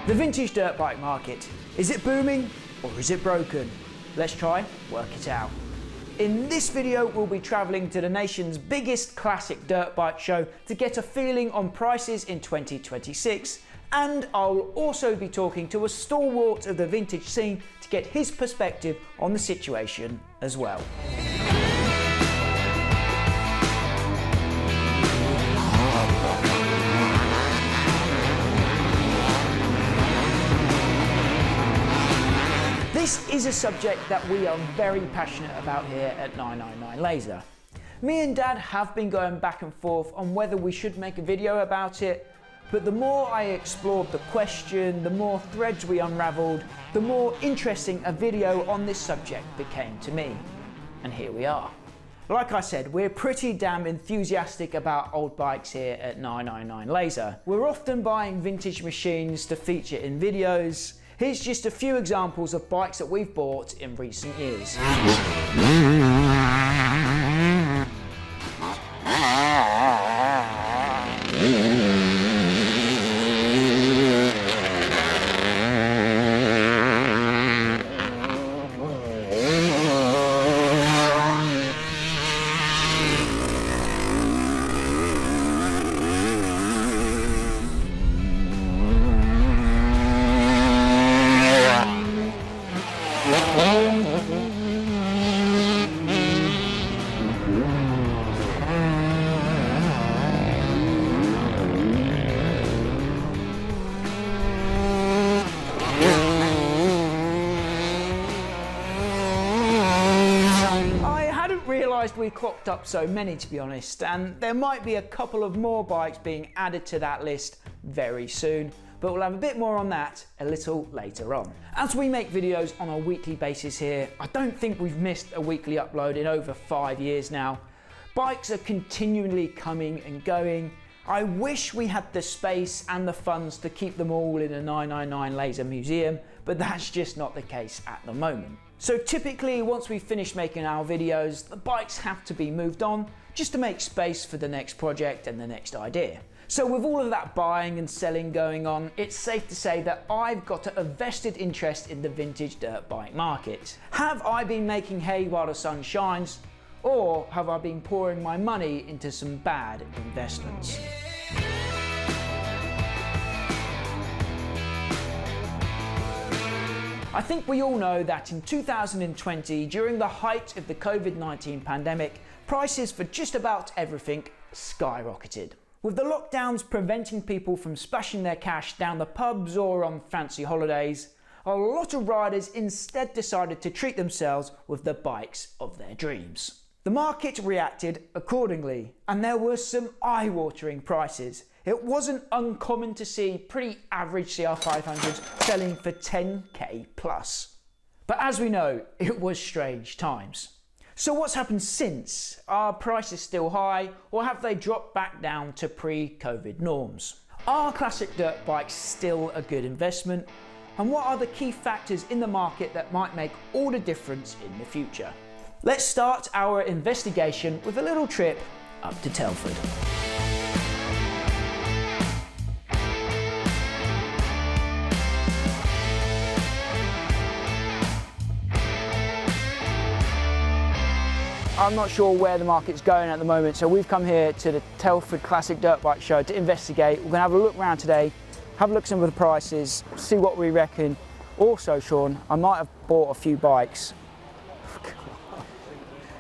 The vintage dirt bike market, is it booming or is it broken? Let's try work it out. In this video, we'll be travelling to the nation's biggest classic dirt bike show to get a feeling on prices in 2026, and I'll also be talking to a stalwart of the vintage scene to get his perspective on the situation as well. This is a subject that we are very passionate about here at 999 Laser. Me and Dad have been going back and forth on whether we should make a video about it, but the more I explored the question, the more threads we unravelled, the more interesting a video on this subject became to me. And here we are. Like I said, we're pretty damn enthusiastic about old bikes here at 999 Laser. We're often buying vintage machines to feature in videos. Here's just a few examples of bikes that we've bought in recent years. We clocked up so many, to be honest, and there might be a couple of more bikes being added to that list very soon, but we'll have a bit more on that a little later on. As we make videos on a weekly basis here, I don't think we've missed a weekly upload in over 5 years now. Bikes are continually coming and going. I wish we had the space and the funds to keep them all in a 999 Laser museum, but that's just not the case at the moment. So typically, once we've finished making our videos, the bikes have to be moved on just to make space for the next project and the next idea. So with all of that buying and selling going on, it's safe to say that I've got a vested interest in the vintage dirt bike market. Have I been making hay while the sun shines, or have I been pouring my money into some bad investments? I think we all know that in 2020, during the height of the COVID-19 pandemic, prices for just about everything skyrocketed. With the lockdowns preventing people from splashing their cash down the pubs or on fancy holidays, a lot of riders instead decided to treat themselves with the bikes of their dreams. The market reacted accordingly, and there were some eye-watering prices. It wasn't uncommon to see pretty average CR500s selling for 10k plus. But as we know, it was strange times. So what's happened since? Are prices still high, or have they dropped back down to pre-COVID norms? Are classic dirt bikes still a good investment? And what are the key factors in the market that might make all the difference in the future? Let's start our investigation with a little trip up to Telford. I'm not sure where the market's going at the moment, so we've come here to the Telford Classic Dirt Bike Show to investigate. We're going to have a look around today, have a look at some of the prices, see what we reckon. Also, Sean, I might have bought a few bikes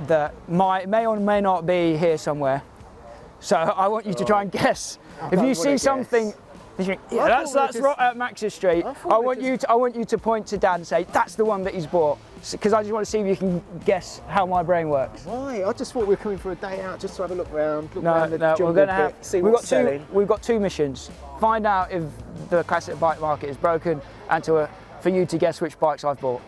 that may or may not be here somewhere. So I want you to try and guess. If you see something, you think, yeah, that's right at Max's Street. I want you to point to Dad and say that's the one that he's bought, because I just want to see if you can guess how my brain works. Why? I just thought we were coming for a day out just to have a look around. We're going to have. We've got two missions: find out if the classic bike market is broken, and for you to guess which bikes I've bought.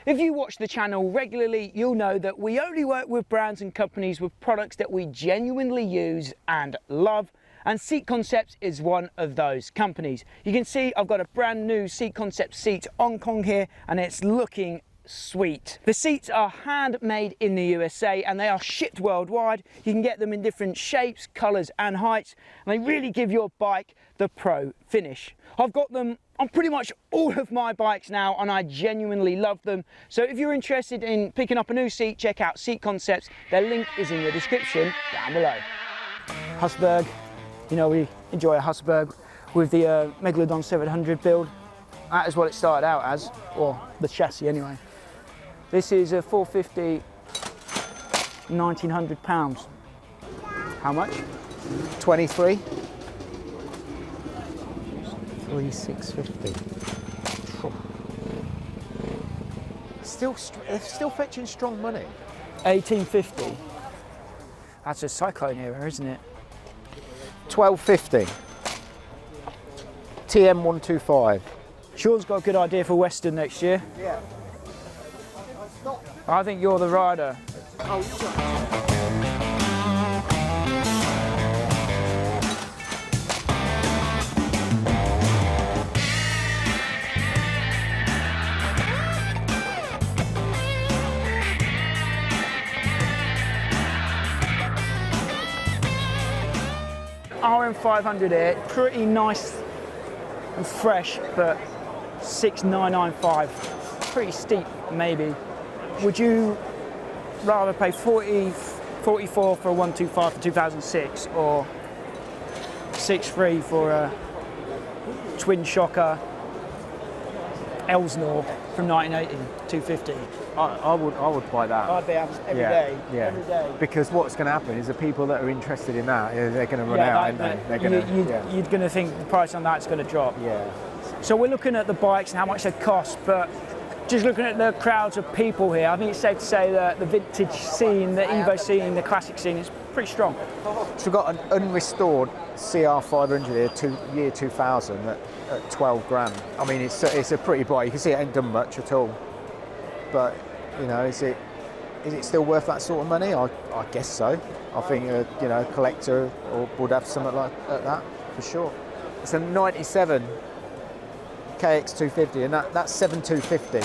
If you watch the channel regularly, you'll know that we only work with brands and companies with products that we genuinely use and love, and Seat Concepts is one of those companies. You can see I've got a brand new Seat Concepts seat on Kong here, and it's looking sweet. The seats are handmade in the USA and they are shipped worldwide. You can get them in different shapes, colours and heights, and they really give your bike the pro finish. I've got them on pretty much all of my bikes now and I genuinely love them. So if you're interested in picking up a new seat, check out Seat Concepts. Their link is in the description down below. Husberg, you know, we enjoy a Husberg with the Megalodon 700 build. That is what it started out as, or the chassis anyway. This is a 450, £1,900. How much? 23. 3,650. Still fetching strong money. 1850. That's a Cyclone era, isn't it? 1250. TM125. Sean's got a good idea for Western next year. Yeah. I think you're the rider. RM500 here, pretty nice and fresh, but 6,995, pretty steep maybe. Would you rather pay 44 for a 125 for 2006 or 6.3 for a twin shocker Elsinore from 1980, 250? I would buy that. I'd be every day. Yeah. Every day. Because what's going to happen is the people that are interested in that, they're going to run out, aren't they? They're going to. You're going to think the price on that's going to drop. Yeah. So we're looking at the bikes and how much they cost, but just looking at the crowds of people here, I think it's safe to say that the vintage scene, the Evo scene, the classic scene is pretty strong. So we've got an unrestored CR500 here, year 2000 at 12 grand. I mean, it's a pretty bike. You can see it ain't done much at all. But, you know, is it still worth that sort of money? I guess so. I think, you know, a collector would have something like that, for sure. It's a 97 KX250 and that's 7,250.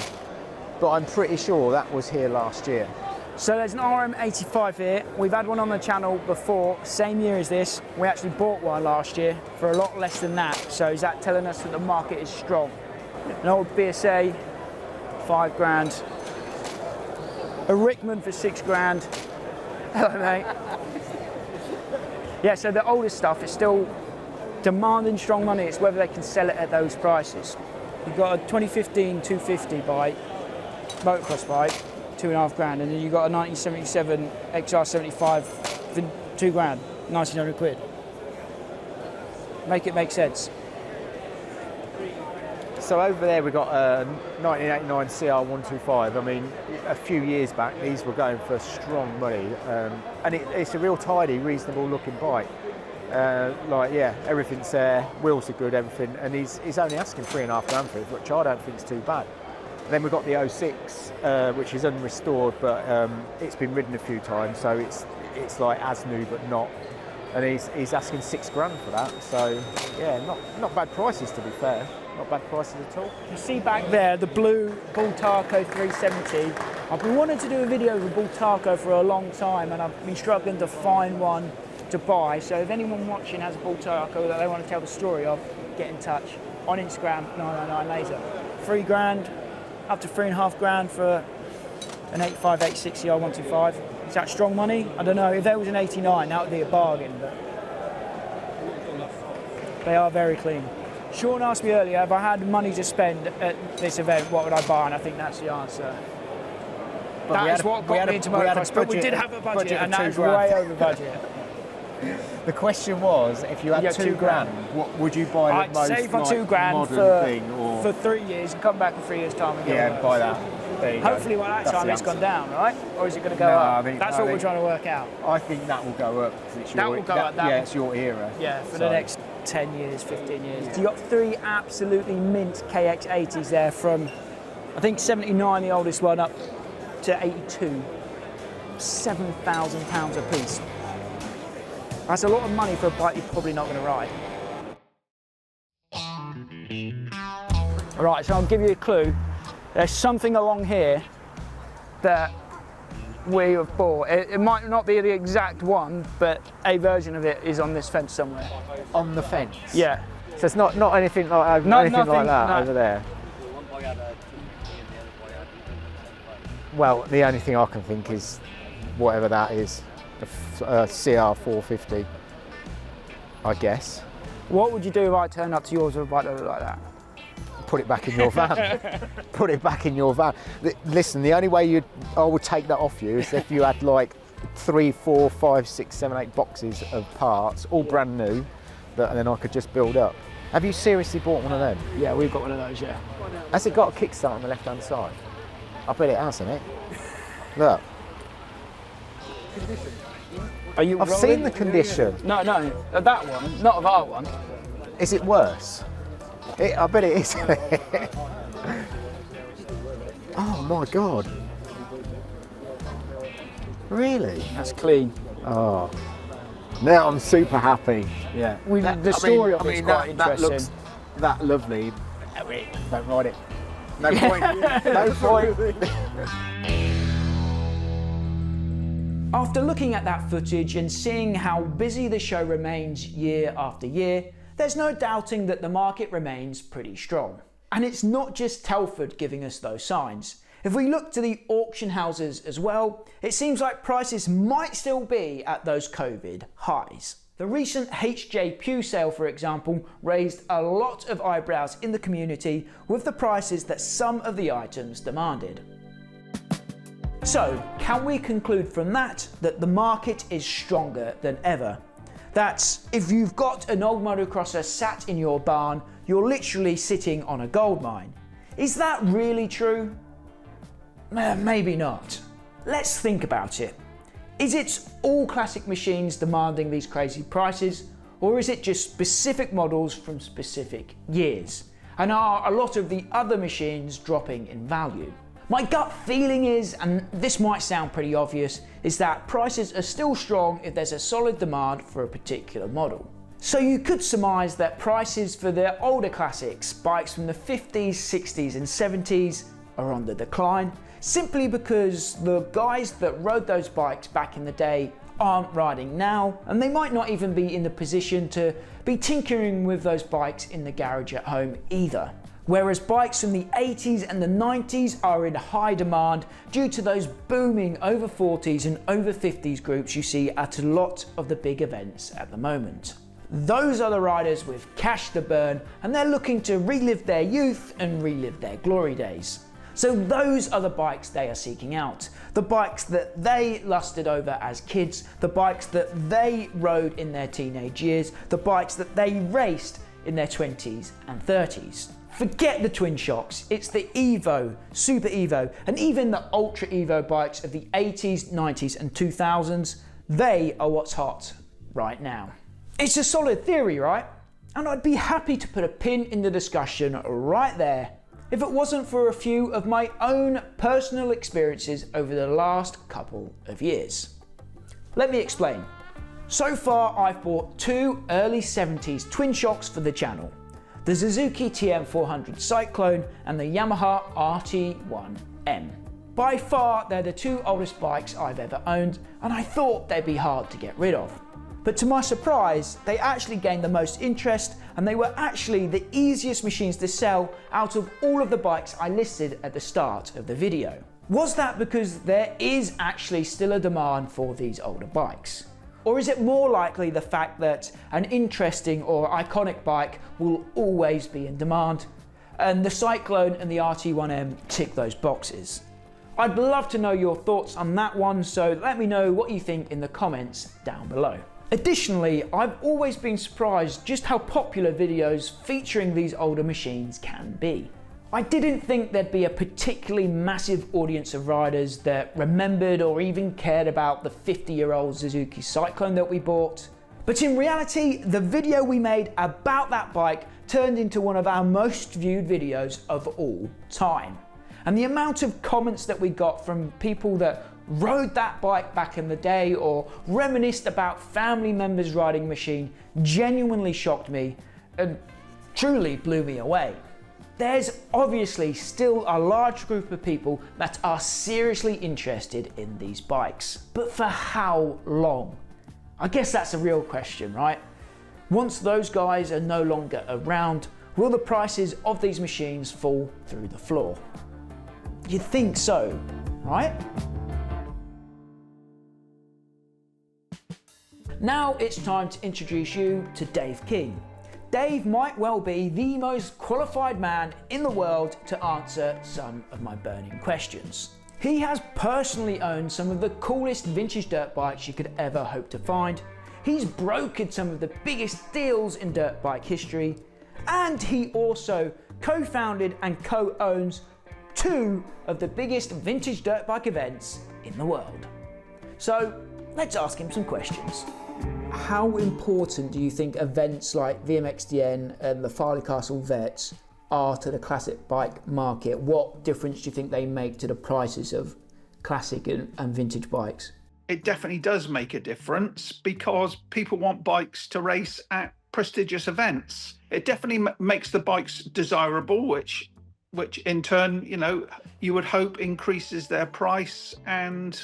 But I'm pretty sure that was here last year. So there's an RM85 here. We've had one on the channel before, same year as this. We actually bought one last year for a lot less than that. So is that telling us that the market is strong? An old BSA, 5 grand. A Rickman for 6 grand. Hello, mate. Yeah, so the older stuff is still demanding strong money. It's whether they can sell it at those prices. You've got a 2015 250 bike, motocross bike, 2.5 grand, and then you've got a 1977 XR75 for 2 grand, 1,900 quid. Make it make sense. So over there we've got a 1989 CR125. I mean, a few years back these were going for strong money, and it's a real tidy, reasonable looking bike. Like, yeah, everything's there, wheels are good, everything, and he's only asking 3.5 grand for it, which I don't think is too bad. And then we've got the 06, which is unrestored, but it's been ridden a few times, so it's like as new but not. And he's asking 6 grand for that, so yeah, not bad prices, to be fair. Not bad prices at all. You see back there the blue Bultaco 370. I've been wanting to do a video with a Bultaco for a long time, and I've been struggling to find one to buy. So if anyone watching has a Bultaco that they want to tell the story of, get in touch on Instagram, 999 Laser. 3 grand, up to 3.5 grand for an 85, 86 CR125. Is that strong money? I don't know. If there was an 89, that would be a bargain, but they are very clean. Sean asked me earlier, if I had money to spend at this event, what would I buy? And I think that's the answer. But that is what got me into motocross, but we did have a budget and that is way over budget. The question was, if you had 2 grand, what would you buy the I'd most save on 2 grand modern thing? Or for 3 years and come back in 3 years' time and get yeah, buy that. There you hopefully go. by that That's time the it's gone answer. down, right? Or is it going to go up? That's what we're trying to work out. I think that will go up. It's That will go up. Yeah, it's your era. Yeah, for the next 10 years, 15 years. Yeah. You got 3 absolutely mint KX80s there from I think 79, the oldest one, up to 82. £7,000 a piece. That's a lot of money for a bike you're probably not going to ride. Right, so I'll give you a clue. There's something along here that we have bought. It might not be the exact one, but a version of it is on this fence somewhere. On the fence? Yeah. So it's not anything like anything like that over there? Well, the only thing I can think is whatever that is, a CR450, I guess. What would you do if I turned up to yours with a bike that looked like that? Put it back in your van. Put it back in your van. Listen, the only way I would take that off you is if you had like 3, 4, 5, 6, 7, 8 boxes of parts, all brand new, and then I could just build up. Have you seriously bought one of them? Yeah, we've got one of those, yeah. Has it got a kickstart on the left-hand side? I bet it has, hasn't it? Look. I've seen the condition. No, of that one, not of our one. Is it worse? I bet it is. Oh my God. Really? That's clean. Oh. Now I'm super happy. Yeah. The story of it's quite interesting. That looks that lovely. Don't ride it. No point. No point. After looking at that footage and seeing how busy the show remains year after year, there's no doubting that the market remains pretty strong. And it's not just Telford giving us those signs. If we look to the auction houses as well, it seems like prices might still be at those COVID highs. The recent HJ Pew sale, for example, raised a lot of eyebrows in the community with the prices that some of the items demanded. So, can we conclude from that the market is stronger than ever? That's if you've got an old motocrosser sat in your barn, you're literally sitting on a gold mine. Is that really true? Maybe not. Let's think about it. Is it all classic machines demanding these crazy prices, or is it just specific models from specific years? And are a lot of the other machines dropping in value? My gut feeling is, and this might sound pretty obvious, is that prices are still strong if there's a solid demand for a particular model. So you could surmise that prices for the older classics, bikes from the 50s, 60s and 70s, are on the decline, simply because the guys that rode those bikes back in the day aren't riding now, and they might not even be in the position to be tinkering with those bikes in the garage at home either. Whereas bikes from the 80s and the 90s are in high demand due to those booming over 40s and over 50s groups you see at a lot of the big events at the moment. Those are the riders with cash to burn, and they're looking to relive their youth and relive their glory days. So those are the bikes they are seeking out. The bikes that they lusted over as kids, the bikes that they rode in their teenage years, the bikes that they raced in their 20s and 30s. Forget the twin shocks, it's the Evo, Super Evo, and even the Ultra Evo bikes of the 80s, 90s and 2000s, they are what's hot right now. It's a solid theory, right? And I'd be happy to put a pin in the discussion right there if it wasn't for a few of my own personal experiences over the last couple of years. Let me explain. So far I've bought 2 early 70s twin shocks for the channel. The Suzuki TM400 Cyclone and the Yamaha RT1M. By far, they're the 2 oldest bikes I've ever owned, and I thought they'd be hard to get rid of. But to my surprise, they actually gained the most interest, and they were actually the easiest machines to sell out of all of the bikes I listed at the start of the video. Was that because there is actually still a demand for these older bikes? Or is it more likely the fact that an interesting or iconic bike will always be in demand, and the Cyclone and the RT1M tick those boxes? I'd love to know your thoughts on that one, so let me know what you think in the comments down below. Additionally, I've always been surprised just how popular videos featuring these older machines can be. I didn't think there'd be a particularly massive audience of riders that remembered or even cared about the 50-year-old Suzuki Cyclone that we bought. But in reality, the video we made about that bike turned into one of our most viewed videos of all time. And the amount of comments that we got from people that rode that bike back in the day or reminisced about family members riding a machine genuinely shocked me and truly blew me away. There's obviously still a large group of people that are seriously interested in these bikes. But for how long? I guess that's a real question, right? Once those guys are no longer around, will the prices of these machines fall through the floor? You'd think so, right? Now it's time to introduce you to Dave King. Dave might well be the most qualified man in the world to answer some of my burning questions. He has personally owned some of the coolest vintage dirt bikes you could ever hope to find. He's brokered some of the biggest deals in dirt bike history, and he also co-founded and co-owns two of the biggest vintage dirt bike events in the world. So let's ask him some questions. How important do you think events like VMXDN and the Farleigh Castle Vets are to the classic bike market? What difference do you think they make to the prices of classic and vintage bikes? It definitely does make a difference because people want bikes to race at prestigious events. It definitely makes the bikes desirable, which in turn, you would hope increases their price and,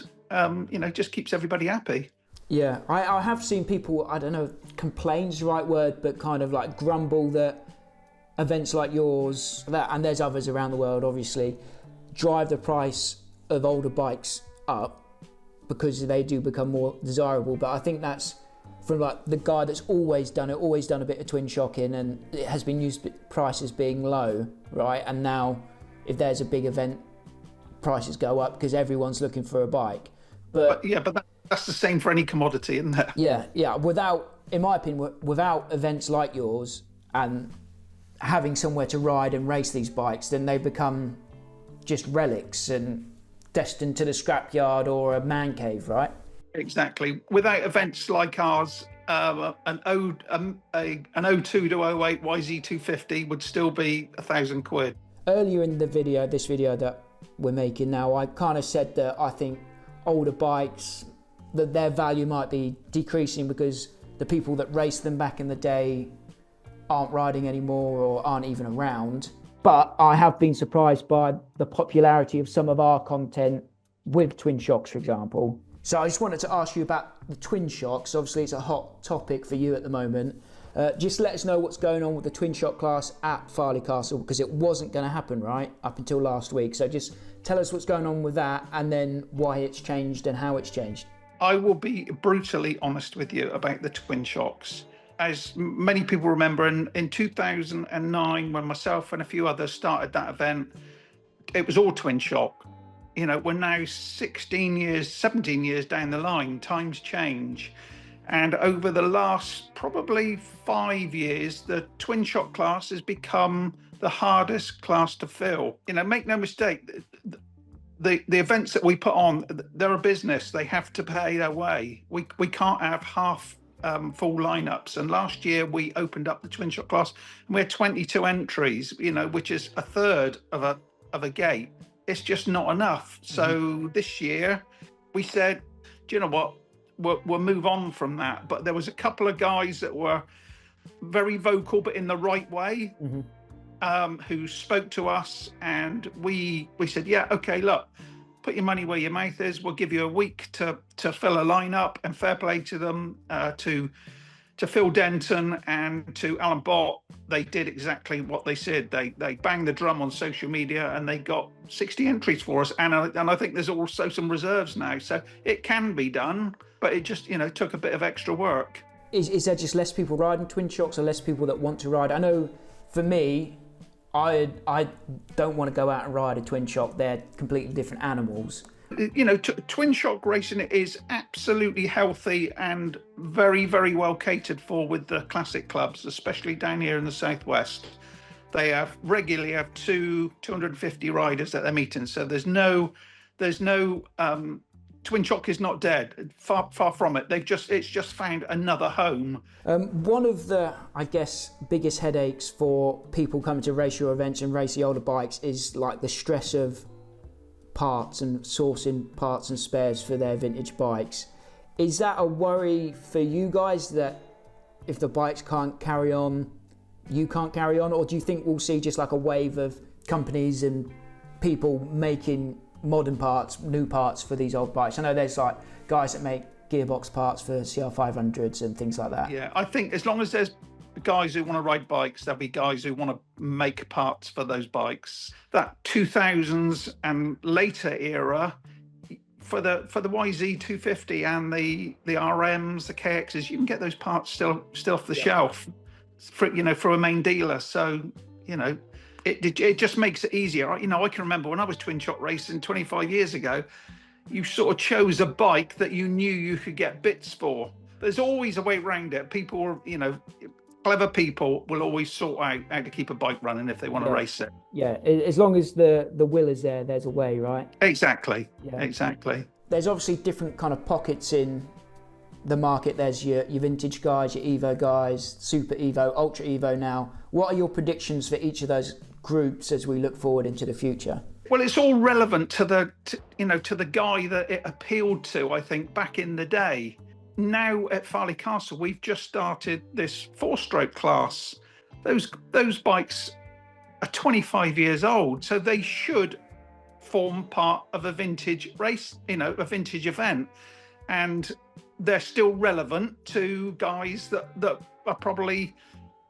just keeps everybody happy. Yeah, I have seen people, I don't know, complain's the right word, but kind of like grumble that events like yours, and there's others around the world obviously, drive the price of older bikes up because they do become more desirable. But I think that's from like the guy that's always done a bit of twin shocking, and it has been used prices being low, right? And now if there's a big event, prices go up because everyone's looking for a bike. But that's the same for any commodity, isn't it? Yeah. In my opinion, without events like yours and having somewhere to ride and race these bikes, then they become just relics and destined to the scrapyard or a man cave, right? Exactly. Without events like ours, an 02 to 08 YZ250 would still be £1,000. Earlier in this video that we're making now, I kind of said that I think older bikes, that their value might be decreasing because the people that raced them back in the day aren't riding anymore or aren't even around. But I have been surprised by the popularity of some of our content with twin shocks, for example. So I just wanted to ask you about the twin shocks. Obviously it's a hot topic for you at the moment. Just let us know what's going on with the twin shock class at Farleigh Castle, because it wasn't going to happen, right, up until last week. So just tell us what's going on with that and then why it's changed and how it's changed. I will be brutally honest with you about the twin shocks. As many people remember, in 2009, when myself and a few others started that event, it was all twin shock. We're now 17 years down the line, times change. And over the last probably 5 years, the twin shock class has become the hardest class to fill. Make no mistake, the events that we put on, they're a business. They have to pay their way. We can't have half full lineups. And last year we opened up the twin shock class and we had 22 entries, which is a third of a gate. It's just not enough. So this year we said, do you know what? We'll move on from that. But there was a couple of guys that were very vocal, but in the right way, who spoke to us, and we said, yeah, okay, look, put your money where your mouth is. We'll give you a week to fill a lineup, and fair play to them, to Phil Denton and to Alan Bott. They did exactly what they said. They banged the drum on social media and they got 60 entries for us. And I think there's also some reserves now. So it can be done, but it just, took a bit of extra work. Is there just less people riding twin shocks or less people that want to ride? I know for me, I don't want to go out and ride a twin shock. They're completely different animals. Twin shock racing is absolutely healthy and very, very well catered for with the classic clubs, especially down here in the southwest. They regularly have 250 riders at their meetings, so there's no twin shock is not dead. Far from it. It's just found another home. One of the, I guess, biggest headaches for people coming to race your events and race the older bikes is like the stress of parts and sourcing parts and spares for their vintage bikes. Is that a worry for you guys, that if the bikes can't carry on, you can't carry on? Or do you think we'll see just like a wave of companies and people making modern parts, new parts for these old bikes? I know there's like guys that make gearbox parts for CR500s and things like that. Yeah, I think as long as there's guys who want to ride bikes, there'll be guys who want to make parts for those bikes. That 2000s and later era, for the YZ 250 and the RMs, the KXs, you can get those parts still off the shelf, for a main dealer. So it just makes it easier. I can remember when I was twin shock racing 25 years ago, you sort of chose a bike that you knew you could get bits for. There's always a way around it. People, clever people will always sort out how to keep a bike running if they want to race it. Yeah, as long as the will is there, there's a way, right? Exactly. Yeah. Exactly. There's obviously different kind of pockets in the market. There's your vintage guys, your Evo guys, Super Evo, Ultra Evo now. What are your predictions for each of those groups as we look forward into the future? Well, it's all relevant to the guy that it appealed to, I think, back in the day. Now at Farleigh Castle, we've just started this 4-stroke class. Those bikes are 25 years old, so they should form part of a vintage race, a vintage event. And they're still relevant to guys that are probably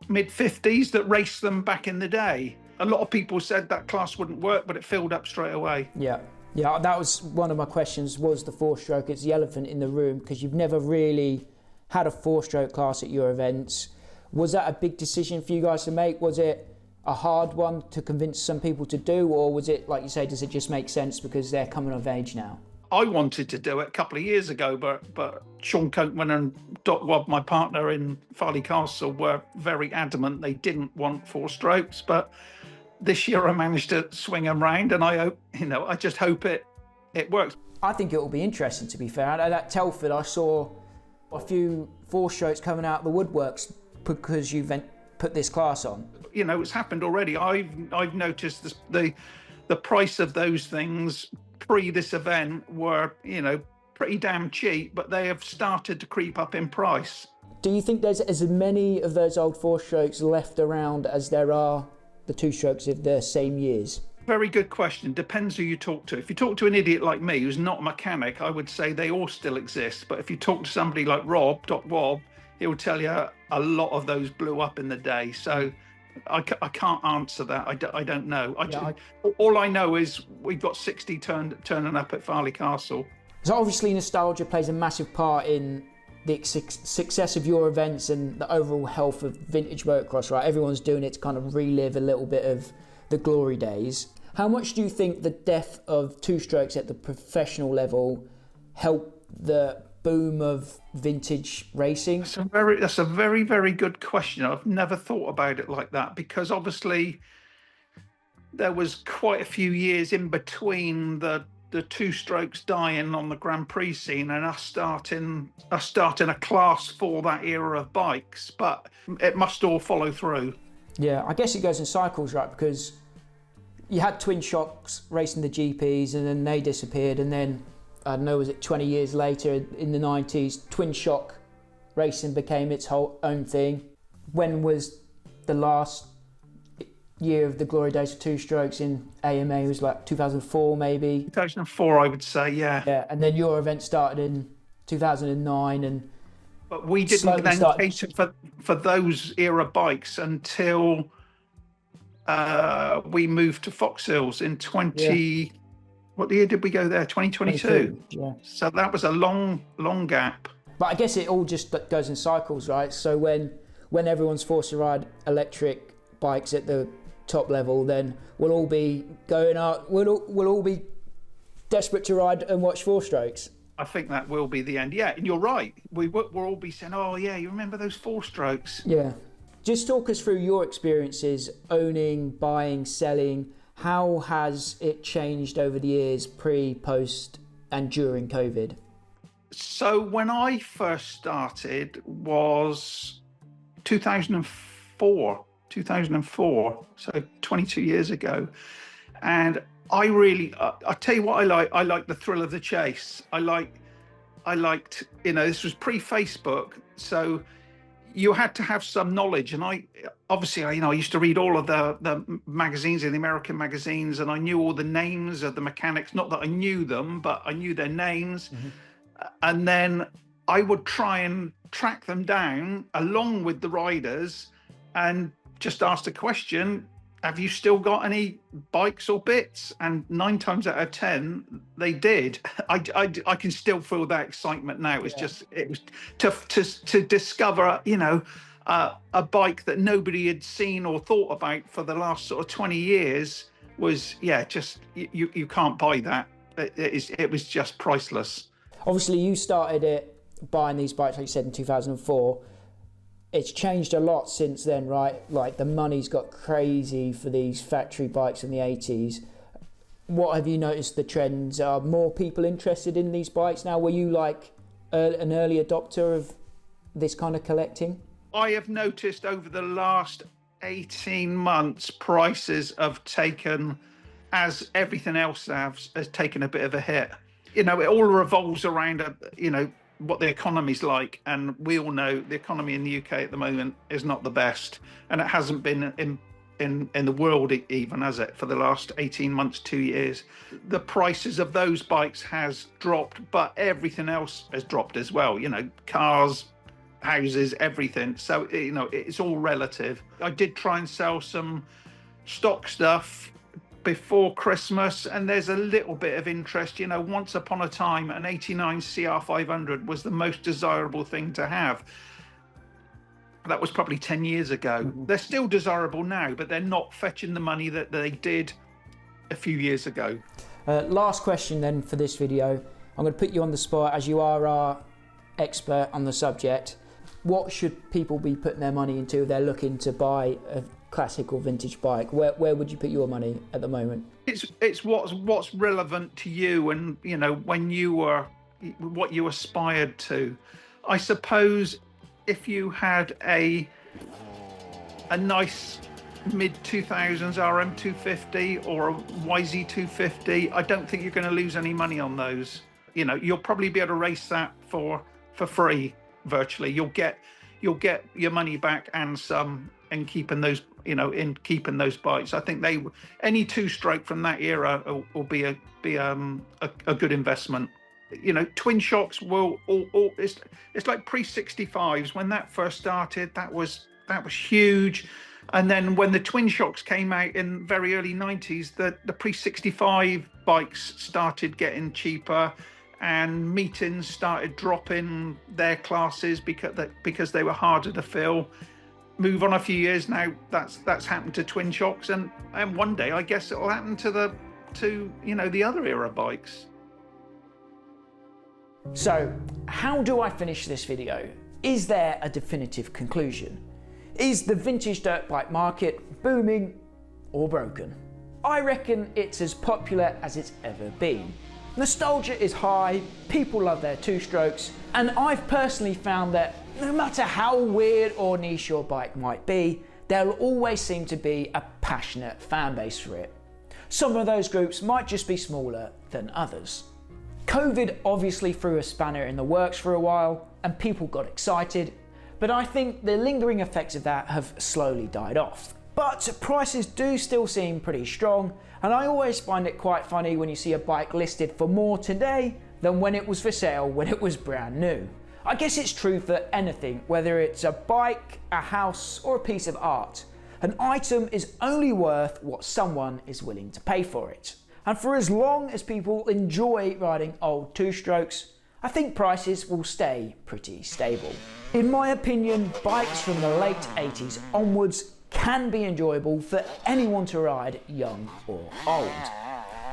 mid-50s that raced them back in the day. A lot of people said that class wouldn't work, but it filled up straight away. Yeah, that was one of my questions, was the 4-stroke. It's the elephant in the room, because you've never really had a 4-stroke class at your events. Was that a big decision for you guys to make? Was it a hard one to convince some people to do, or was it, like you say, does it just make sense because they're coming of age now? I wanted to do it a couple of years ago, but Sean Copeman and Doc Wobb, my partner in Farleigh Castle, were very adamant they didn't want 4-strokes. But this year I managed to swing them round, and I hope, I just hope it works. I think it will be interesting, to be fair. At Telford, I saw a few 4-strokes coming out of the woodworks because you've put this class on. It's happened already. I've noticed the price of those things pre this event were, pretty damn cheap, but they have started to creep up in price. Do you think there's as many of those old 4-strokes left around as there are the 2-strokes of the same years? Very good question. Depends who you talk to. If you talk to an idiot like me who's not a mechanic, I would say they all still exist. But if you talk to somebody like Rob, Doc Wobb, he'll tell you a lot of those blew up in the day. So I can't answer that. I don't know. All I know is we've got 60 turning up at Farleigh Castle. So obviously nostalgia plays a massive part in the success of your events and the overall health of vintage motocross, right? Everyone's doing it to kind of relive a little bit of the glory days. How much do you think the death of 2-strokes at the professional level helped the boom of vintage racing? That's a very, very good question. I've never thought about it like that, because obviously there was quite a few years in between the 2-strokes dying on the Grand Prix scene and us starting a class for that era of bikes, but it must all follow through. Yeah, I guess it goes in cycles, right? Because you had twin shocks racing the GPs and then they disappeared, and then I don't know, was it 20 years later in the 90s, twin shock racing became its whole own thing. When was the last year of the glory days of 2-strokes in AMA? It was like 2004 maybe? 2004, I would say, yeah. Yeah, and then your event started in 2009, but we didn't then cater for those era bikes until we moved to Fox Hills in 20... Yeah. What year did we go there? 2022. Yeah. So that was a long gap. But I guess it all just goes in cycles, right? So when everyone's forced to ride electric bikes at the top level, then we'll all be going out. We'll all be desperate to ride and watch 4-strokes. I think that will be the end. Yeah, and you're right. We'll all be saying, "Oh yeah, you remember those 4-strokes?" Yeah. Just talk us through your experiences owning, buying, selling. How has it changed over the years, pre, post, and during COVID? So when I first started was 2004, so 22 years ago. And I really, I tell you what I like. I like the thrill of the chase. I liked, this was pre-Facebook, so you had to have some knowledge. And I used to read all of the magazines, in the American magazines, and I knew all the names of the mechanics. Not that I knew them, but I knew their names. And then I would try and track them down along with the riders and just ask the question, have you still got any bikes or bits? And 9 times out of 10, they did. I can still feel that excitement now. It was to discover, a bike that nobody had seen or thought about for the last sort of 20 years was, you can't buy that. It was just priceless. Obviously, you started it buying these bikes, like you said, in 2004. It's changed a lot since then, right? Like the money's got crazy for these factory bikes in the 80s. What have you noticed the trends? Are more people interested in these bikes now? Were you like an early adopter of this kind of collecting? I have noticed over the last 18 months, prices have taken, as everything else has taken a bit of a hit. It all revolves around, what the economy's like, and we all know the economy in the UK at the moment is not the best, and it hasn't been in the world even, has it, for the last 18 months, 2 years. The prices of those bikes has dropped, but everything else has dropped as well, cars, houses, everything. So it's all relative. I did try and sell some stock stuff before Christmas, and there's a little bit of interest. Once upon a time, an 89 CR500 was the most desirable thing to have. That was probably 10 years ago. They're still desirable now, but they're not fetching the money that they did a few years ago. Last question then for this video. I'm going to put you on the spot, as you are our expert on the subject. What should people be putting their money into if they're looking to buy a classic or vintage bike? Where would you put your money at the moment? It's what's relevant to you, and when you were, what you aspired to. I suppose if you had a nice mid 2000s RM250 or a YZ250, I don't think you're going to lose any money on those. You'll probably be able to race that for free virtually. You'll get your money back and some in keeping those bikes. I think any two-stroke from that era will be a good investment. Twin shocks will it's like pre-65s. When that first started, that was huge. And then when the twin shocks came out in very early 90s, the pre-65 bikes started getting cheaper, and meetings started dropping their classes because they were harder to fill. Move on a few years now, that's happened to twin shocks, and one day I guess it'll happen to the other era bikes. So, how do I finish this video? Is there a definitive conclusion? Is the vintage dirt bike market booming or broken? I reckon it's as popular as it's ever been. Nostalgia is high, people love their two-strokes, and I've personally found that no matter how weird or niche your bike might be, there'll always seem to be a passionate fan base for it. Some of those groups might just be smaller than others. COVID obviously threw a spanner in the works for a while, and people got excited, but I think the lingering effects of that have slowly died off. But prices do still seem pretty strong, and I always find it quite funny when you see a bike listed for more today than when it was for sale when it was brand new. I guess it's true for anything, whether it's a bike, a house, or a piece of art. An item is only worth what someone is willing to pay for it. And for as long as people enjoy riding old two-strokes, I think prices will stay pretty stable. In my opinion, bikes from the late 80s onwards can be enjoyable for anyone to ride, young or old.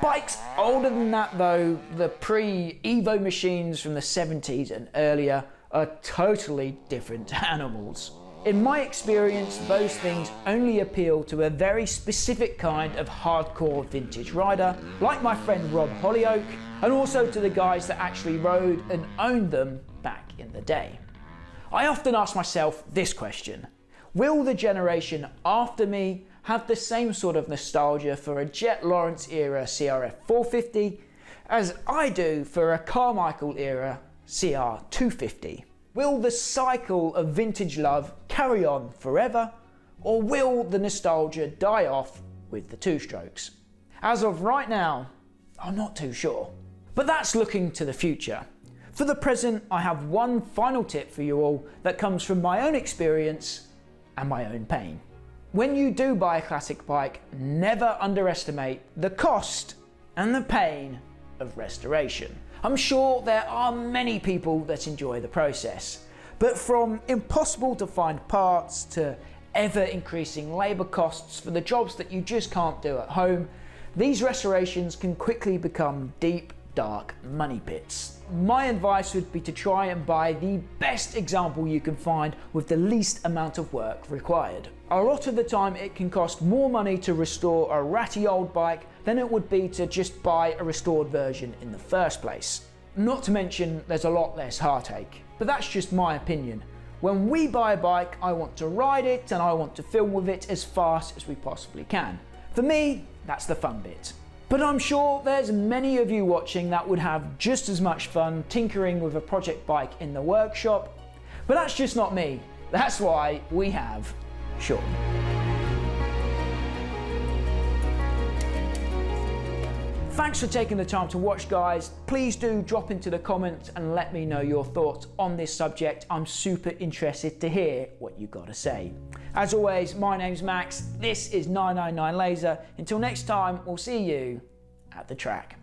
Bikes older than that though, the pre-Evo machines from the 70s and earlier, are totally different animals. In my experience, those things only appeal to a very specific kind of hardcore vintage rider, like my friend Rob Hollyoak, and also to the guys that actually rode and owned them back in the day. I often ask myself this question: will the generation after me have the same sort of nostalgia for a Jet Lawrence era CRF 450 as I do for a Carmichael era CR 250? Will the cycle of vintage love carry on forever, or will the nostalgia die off with the two-strokes? As of right now, I'm not too sure. But that's looking to the future. For the present, I have one final tip for you all that comes from my own experience and my own pain. When you do buy a classic bike, never underestimate the cost and the pain of restoration. I'm sure there are many people that enjoy the process, but from impossible to find parts to ever increasing labour costs for the jobs that you just can't do at home, these restorations can quickly become deep, dark money pits. My advice would be to try and buy the best example you can find with the least amount of work required. A lot of the time it can cost more money to restore a ratty old bike than it would be to just buy a restored version in the first place. Not to mention there's a lot less heartache. But that's just my opinion. When we buy a bike, I want to ride it and I want to film with it as fast as we possibly can. For me, that's the fun bit. But I'm sure there's many of you watching that would have just as much fun tinkering with a project bike in the workshop. But that's just not me. That's why we have Sean. Thanks for taking the time to watch, guys. Please do drop into the comments and let me know your thoughts on this subject. I'm super interested to hear what you got to say. As always, my name's Max. This is 999 Laser. Until next time, we'll see you at the track.